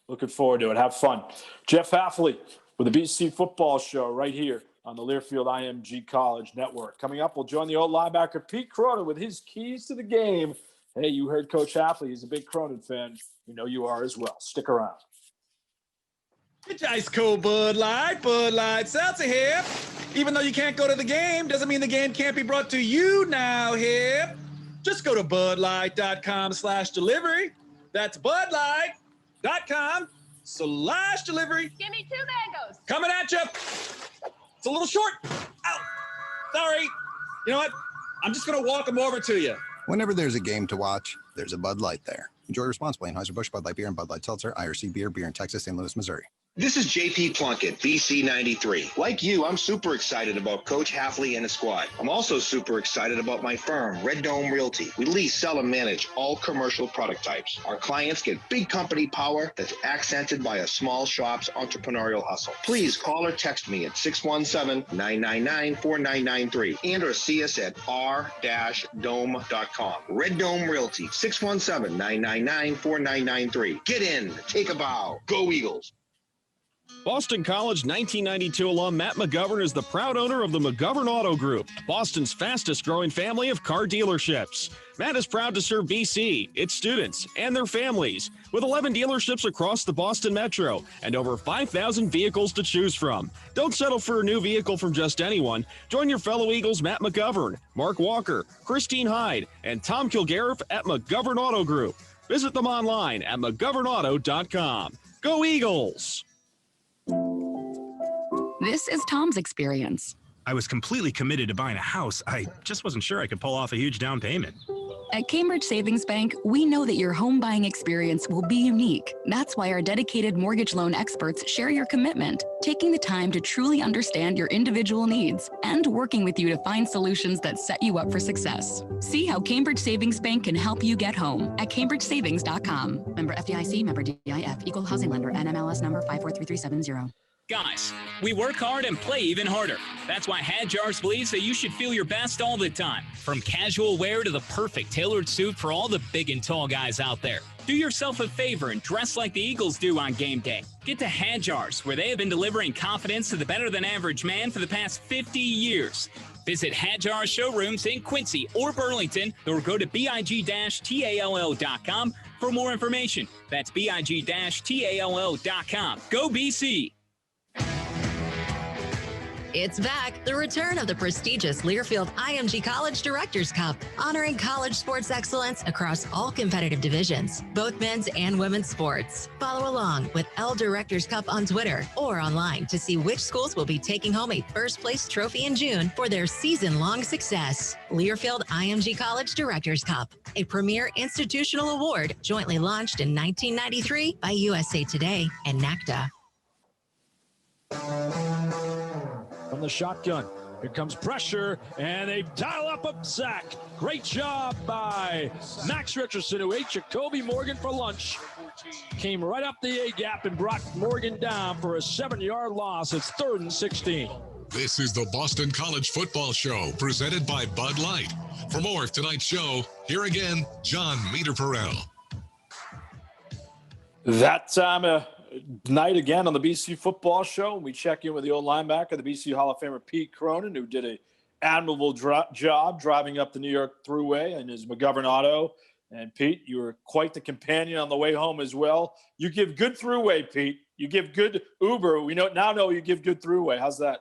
Looking forward to it. Have fun. Jeff Hafley with the BC Football Show right here on the Learfield IMG College Network. Coming up, we'll join the old linebacker Pete Cronin with his keys to the game. Hey, you heard Coach Hafley. He's a big Cronin fan. We know you are as well. Stick around. Get your ice cold Bud Light Seltzer here. Even though you can't go to the game, doesn't mean the game can't be brought to you now here. Just go to budlight.com/delivery. That's budlight.com/delivery. Give me 2 mangoes. Coming at you. It's a little short. Ow. Sorry. You know what? I'm just going to walk them over to you. Whenever there's a game to watch, there's a Bud Light there. Enjoy responsibly. Anheuser-Busch, Bud Light Beer, and Bud Light Seltzer, IRC Beer in Texas, St. Louis, Missouri. This is JP Plunkett, BC 93. Like you, I'm super excited about Coach Hafley and his squad. I'm also super excited about my firm, Red Dome Realty. We lease, sell, and manage all commercial product types. Our clients get big company power that's accented by a small shop's entrepreneurial hustle. Please call or text me at 617-999-4993 and or see us at r-dome.com. Red Dome Realty, 617-999-4993. Get in, take a bow, go Eagles. Boston College 1992 alum Matt McGovern is the proud owner of the McGovern Auto Group, Boston's fastest growing family of car dealerships. Matt is proud to serve BC, its students, and their families, with 11 dealerships across the Boston Metro and over 5,000 vehicles to choose from. Don't settle for a new vehicle from just anyone. Join your fellow Eagles Matt McGovern, Mark Walker, Christine Hyde, and Tom Kilgariff at McGovern Auto Group. Visit them online at McGovernAuto.com. Go Eagles! This is Tom's experience. I was completely committed to buying a house. I just wasn't sure I could pull off a huge down payment. At Cambridge Savings Bank, we know that your home buying experience will be unique. That's why our dedicated mortgage loan experts share your commitment, taking the time to truly understand your individual needs and working with you to find solutions that set you up for success. See how Cambridge Savings Bank can help you get home at cambridgesavings.com. Member FDIC, member DIF, equal housing lender, NMLS number 543370. Guys, we work hard and play even harder. That's why Hadjars believes that you should feel your best all the time. From casual wear to the perfect tailored suit for all the big and tall guys out there. Do yourself a favor and dress like the Eagles do on game day. Get to Hadjars, where they have been delivering confidence to the better-than-average man for the past 50 years. Visit Hadjar showrooms in Quincy or Burlington, or go to big-tall.com for more information. That's big-tall.com. Go BC! It's back, the return of the prestigious Learfield IMG College Directors Cup, honoring college sports excellence across all competitive divisions, both men's and women's sports. Follow along with L Directors Cup on Twitter or online to see which schools will be taking home a first place trophy in June for their season-long success. Learfield IMG College Directors Cup, a premier institutional award jointly launched in 1993 by USA Today and NACDA. From the shotgun, here comes pressure, and they dial up a sack. Great job by Max Richardson, who ate Jacoby Morgan for lunch. Came right up the A-gap and brought Morgan down for a 7-yard loss. It's 3rd and 16. This is the Boston College Football Show, presented by Bud Light. For more of tonight's show, here again, Jon Meterparel. That time night again on the BC Football Show. We check in with the old linebacker, the BC Hall of Famer Pete Cronin, who did a admirable job driving up the New York Thruway in his McGovern Auto. And Pete, you were quite the companion on the way home as well. You give good Thruway, Pete. You give good Uber. We know you give good Thruway. How's that?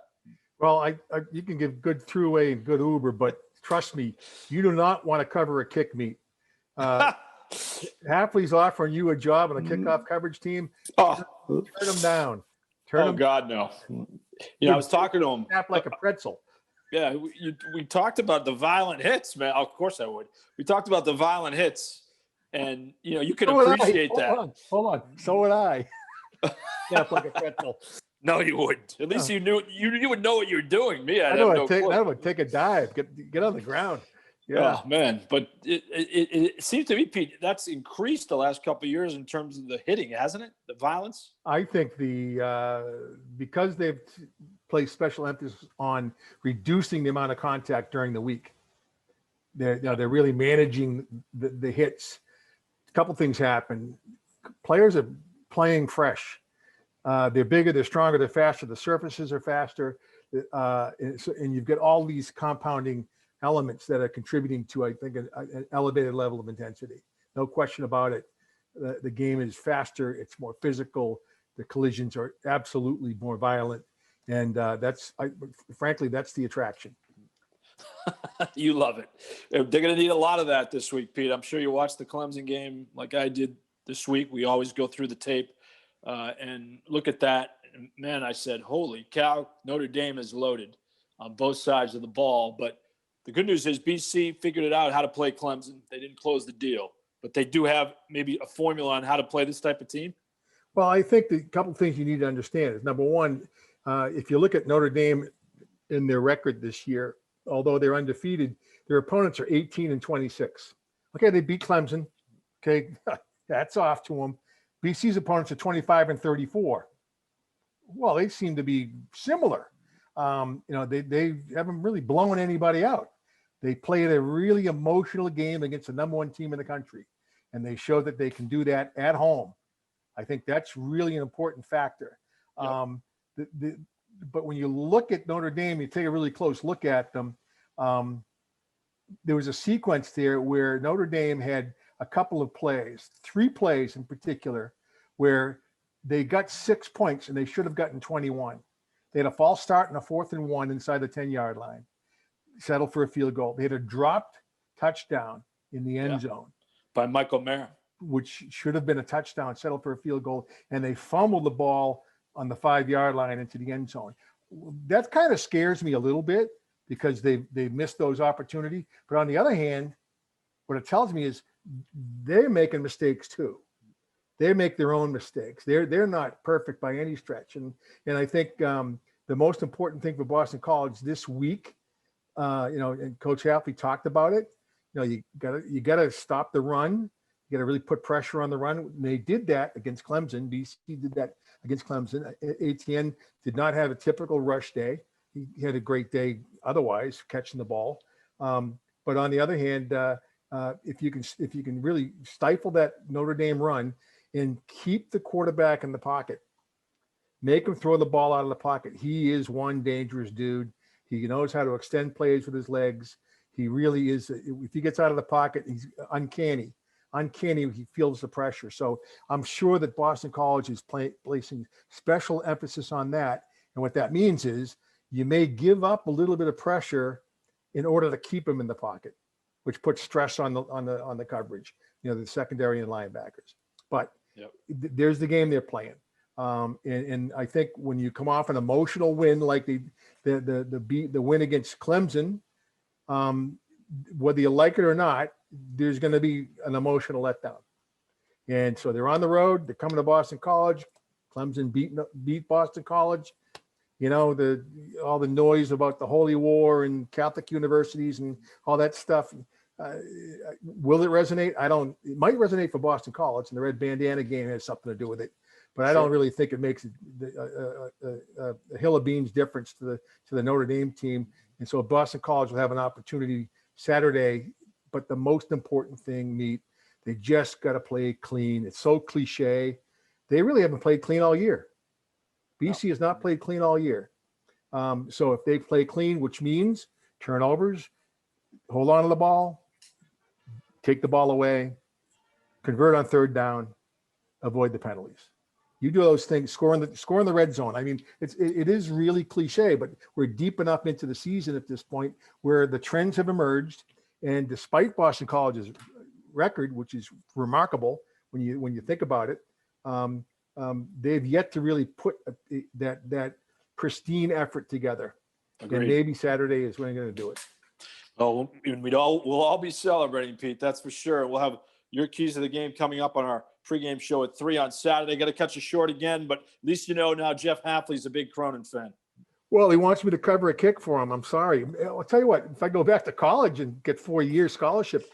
Well, you can give good Thruway and good Uber, but trust me, you do not want to cover a kick meet. Hafley's offering you a job on the kickoff coverage team. Turn them down. Oh God, no. I was talking to him. Snap like a pretzel. Yeah, we talked about the violent hits, man. Of course I would. We talked about the violent hits, and you can appreciate that. Hold on. So would I. Snap like a pretzel. No, you wouldn't. At least you knew you would know what you're doing. Me, I would take a dive. Get on the ground. Yeah, oh, man. But it seems to me, Pete, that's increased the last couple of years in terms of the hitting, hasn't it? The violence. I think because they've placed special emphasis on reducing the amount of contact during the week, they're really managing the hits. A couple things happen. Players are playing fresh. They're bigger, they're stronger, they're faster. The surfaces are faster, and you've got all these compounding elements that are contributing to, I think, an elevated level of intensity. No question about it. The game is faster, it's more physical. The collisions are absolutely more violent, and frankly, that's the attraction. You love it. They're going to need a lot of that this week, Pete. I'm sure you watched the Clemson game like I did this week. We always go through the tape and look at that. And man, I said, holy cow, Notre Dame is loaded on both sides of the ball. But the good news is BC figured it out how to play Clemson. They didn't close the deal, but they do have maybe a formula on how to play this type of team. Well, I think the couple of things you need to understand is, number one, if you look at Notre Dame in their record this year, although they're undefeated, their opponents are 18-26. Okay, they beat Clemson. Okay, that's off to them. BC's opponents are 25-34. Well, they seem to be similar. They haven't really blown anybody out. They played a really emotional game against the number one team in the country, and they showed that they can do that at home. I think that's really an important factor. Yep. But when you look at Notre Dame, you take a really close look at them. There was a sequence there where Notre Dame had a couple of plays, 3 plays in particular, where they got 6 points and they should have gotten 21. They had a false start and a 4th and 1 inside the 10-yard line, settled for a field goal. They had a dropped touchdown in the end zone by Michael Mayer, which should have been a touchdown, settled for a field goal, and they fumbled the ball on the 5-yard line into the end zone. That kind of scares me a little bit because they missed those opportunities. But on the other hand, what it tells me is they're making mistakes too. They make their own mistakes. They're not perfect by any stretch. And I think the most important thing for Boston College this week, and Coach Hafley talked about it. You gotta stop the run. You got to really put pressure on the run. They did that against Clemson. BC did that against Clemson. Etienne did not have a typical rush day. He had a great day otherwise, catching the ball. But on the other hand, if you can really stifle that Notre Dame run and keep the quarterback in the pocket, make him throw the ball out of the pocket. He is one dangerous dude. He knows how to extend plays with his legs. He really is. If he gets out of the pocket, he's uncanny. He feels the pressure. So I'm sure that Boston College is placing special emphasis on that. And what that means is you may give up a little bit of pressure in order to keep him in the pocket, which puts stress on the coverage, the secondary and linebackers. But there's the game they're playing. And I think when you come off an emotional win like the win against Clemson, whether you like it or not, there's going to be an emotional letdown. And so they're on the road. They're coming to Boston College. Clemson beat Boston College. All the noise about the Holy War and Catholic universities and all that stuff. Will it resonate? It might resonate for Boston College, and the red bandana game has something to do with it. But I don't really think it makes a hill of beans difference to the Notre Dame team. And so Boston College will have an opportunity Saturday. But the most important thing, they just got to play clean. It's so cliche. They really haven't played clean all year. BC has not played clean all year. So if they play clean, which means turnovers, hold on to the ball, take the ball away, convert on 3rd down, avoid the penalties. You do those things, score in the red zone. I mean, it is really cliche, but we're deep enough into the season at this point where the trends have emerged. And despite Boston College's record, which is remarkable when you think about it, they've yet to really put that pristine effort together. Agreed. And maybe Saturday is when they're going to do it. Oh, and we'll all be celebrating, Pete. That's for sure. We'll have your keys to the game coming up on our pregame show at 3 on Saturday. Got to cut you short again, but at least you know now Jeff Hafley's a big Cronin fan. Well, he wants me to cover a kick for him. I'm sorry. I'll tell you what, if I go back to college and get 4-year scholarship,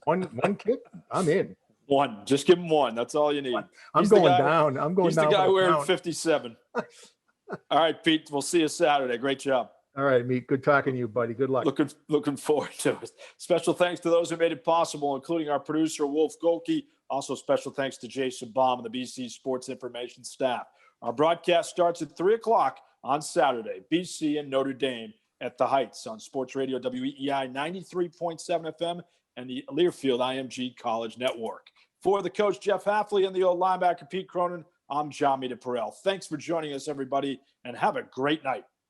one kick, I'm in. One. Just give him one. That's all you need. I'm going down. He's the guy wearing 57. All right, Pete. We'll see you Saturday. Great job. All right, Meet. Good talking to you, buddy. Good luck. Looking forward to it. Special thanks to those who made it possible, including our producer, Wolf Golke. Also, special thanks to Jason Baum and the BC Sports Information staff. Our broadcast starts at 3 o'clock on Saturday. BC and Notre Dame at the Heights on Sports Radio WEEI 93.7 FM and the Learfield IMG College Network. For the coach, Jeff Hafley, and the old linebacker, Pete Cronin, I'm Jon Meterparel. Thanks for joining us, everybody, and have a great night.